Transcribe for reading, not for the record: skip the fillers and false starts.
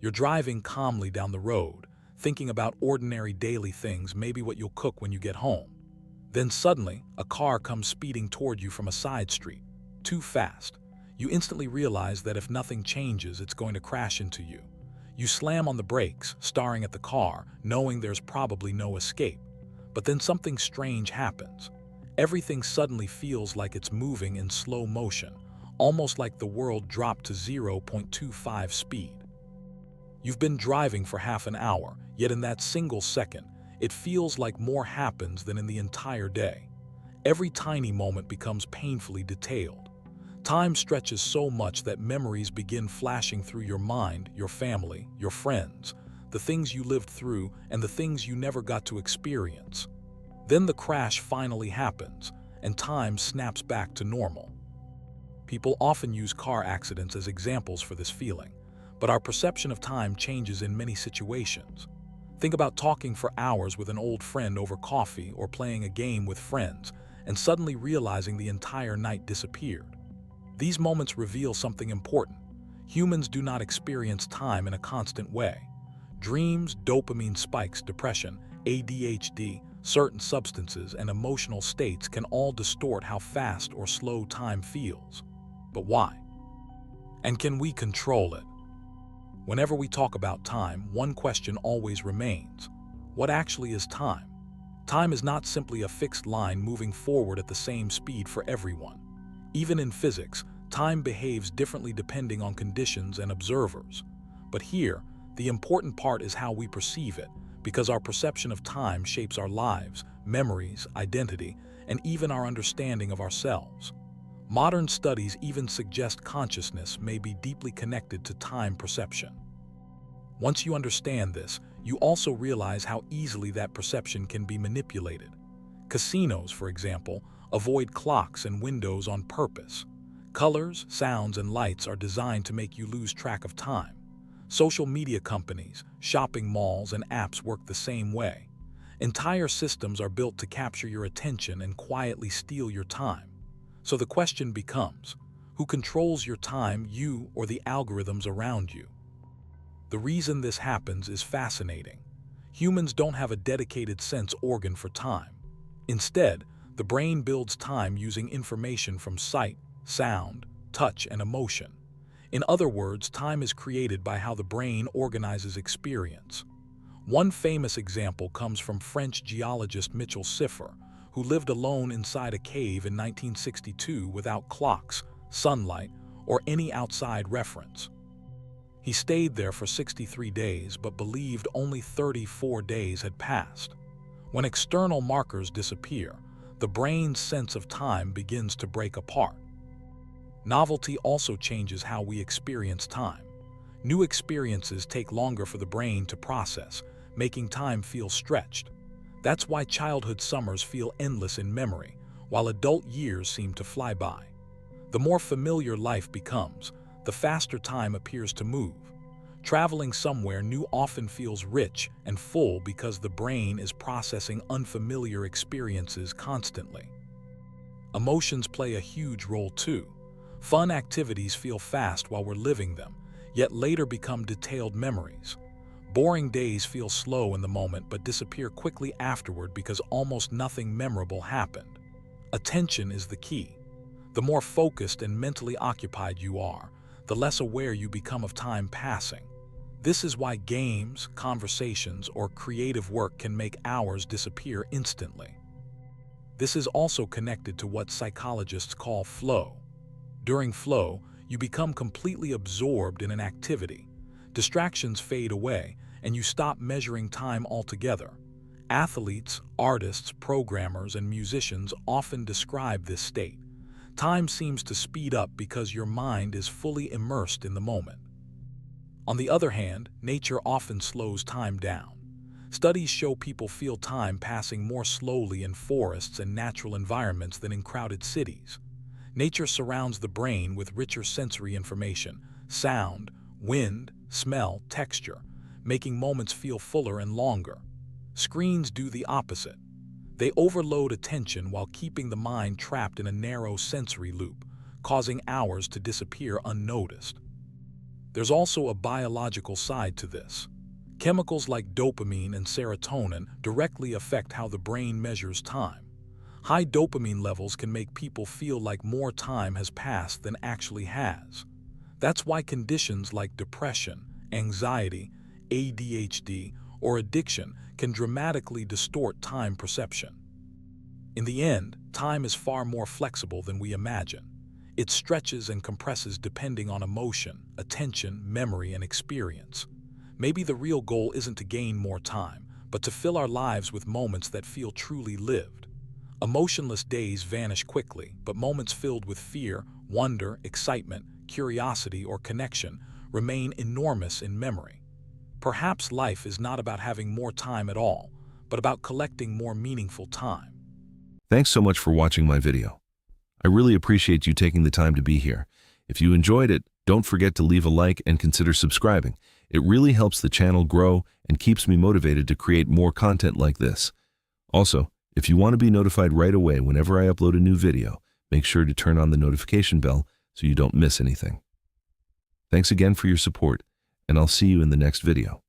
You're driving calmly down the road, thinking about ordinary daily things, maybe what you'll cook when you get home. Then suddenly, a car comes speeding toward you from a side street, too fast. You instantly realize that if nothing changes, it's going to crash into you. You slam on the brakes, staring at the car, knowing there's probably no escape. But then something strange happens. Everything suddenly feels like it's moving in slow motion, almost like the world dropped to 0.25 speed. You've been driving for half an hour, yet in that single second, it feels like more happens than in the entire day. Every tiny moment becomes painfully detailed. Time stretches so much that memories begin flashing through your mind, your family, your friends, the things you lived through, and the things you never got to experience. Then the crash finally happens, and time snaps back to normal. People often use car accidents as examples for this feeling, but our perception of time changes in many situations. Think about talking for hours with an old friend over coffee or playing a game with friends, and suddenly realizing the entire night disappeared. These moments reveal something important. Humans do not experience time in a constant way. Dreams, dopamine spikes, depression, ADHD, certain substances, and emotional states can all distort how fast or slow time feels. But why? And can we control it? Whenever we talk about time, one question always remains. What actually is time? Time is not simply a fixed line moving forward at the same speed for everyone. Even in physics, time behaves differently depending on conditions and observers. But here, the important part is how we perceive it, because our perception of time shapes our lives, memories, identity, and even our understanding of ourselves. Modern studies even suggest consciousness may be deeply connected to time perception. Once you understand this, you also realize how easily that perception can be manipulated. Casinos, for example, avoid clocks and windows on purpose. Colors, sounds, and lights are designed to make you lose track of time. Social media companies, shopping malls, and apps work the same way. Entire systems are built to capture your attention and quietly steal your time. So the question becomes, who controls your time, you or the algorithms around you? The reason this happens is fascinating. Humans don't have a dedicated sense organ for time. Instead, the brain builds time using information from sight, sound, touch, and emotion. In other words, time is created by how the brain organizes experience. One famous example comes from French geologist Michel Siffer, who lived alone inside a cave in 1962 without clocks, sunlight, or any outside reference. He stayed there for 63 days but believed only 34 days had passed. When external markers disappear, the brain's sense of time begins to break apart. Novelty also changes how we experience time. New experiences take longer for the brain to process, making time feel stretched. That's why childhood summers feel endless in memory, while adult years seem to fly by. The more familiar life becomes, the faster time appears to move. Traveling somewhere new often feels rich and full because the brain is processing unfamiliar experiences constantly. Emotions play a huge role too. Fun activities feel fast while we're living them, yet later become detailed memories. Boring days feel slow in the moment but disappear quickly afterward because almost nothing memorable happened. Attention is the key. The more focused and mentally occupied you are, the less aware you become of time passing. This is why games, conversations, or creative work can make hours disappear instantly. This is also connected to what psychologists call flow. During flow, you become completely absorbed in an activity. Distractions fade away, and you stop measuring time altogether. Athletes, artists, programmers, and musicians often describe this state. Time seems to speed up because your mind is fully immersed in the moment. On the other hand, nature often slows time down. Studies show people feel time passing more slowly in forests and natural environments than in crowded cities. Nature surrounds the brain with richer sensory information, sound, wind, smell, texture, making moments feel fuller and longer. Screens do the opposite. They overload attention while keeping the mind trapped in a narrow sensory loop, causing hours to disappear unnoticed. There's also a biological side to this. Chemicals like dopamine and serotonin directly affect how the brain measures time. High dopamine levels can make people feel like more time has passed than actually has. That's why conditions like depression, anxiety, ADHD, or addiction can dramatically distort time perception. In the end, time is far more flexible than we imagine. It stretches and compresses depending on emotion, attention, memory, and experience. Maybe the real goal isn't to gain more time, but to fill our lives with moments that feel truly lived. Emotionless days vanish quickly, but moments filled with fear, wonder, excitement, curiosity, or connection remain enormous in memory. Perhaps life is not about having more time at all, but about collecting more meaningful time. Thanks so much for watching my video. I really appreciate you taking the time to be here. If you enjoyed it, don't forget to leave a like and consider subscribing. It really helps the channel grow and keeps me motivated to create more content like this. Also, if you want to be notified right away whenever I upload a new video, make sure to turn on the notification bell so you don't miss anything. Thanks again for your support, and I'll see you in the next video.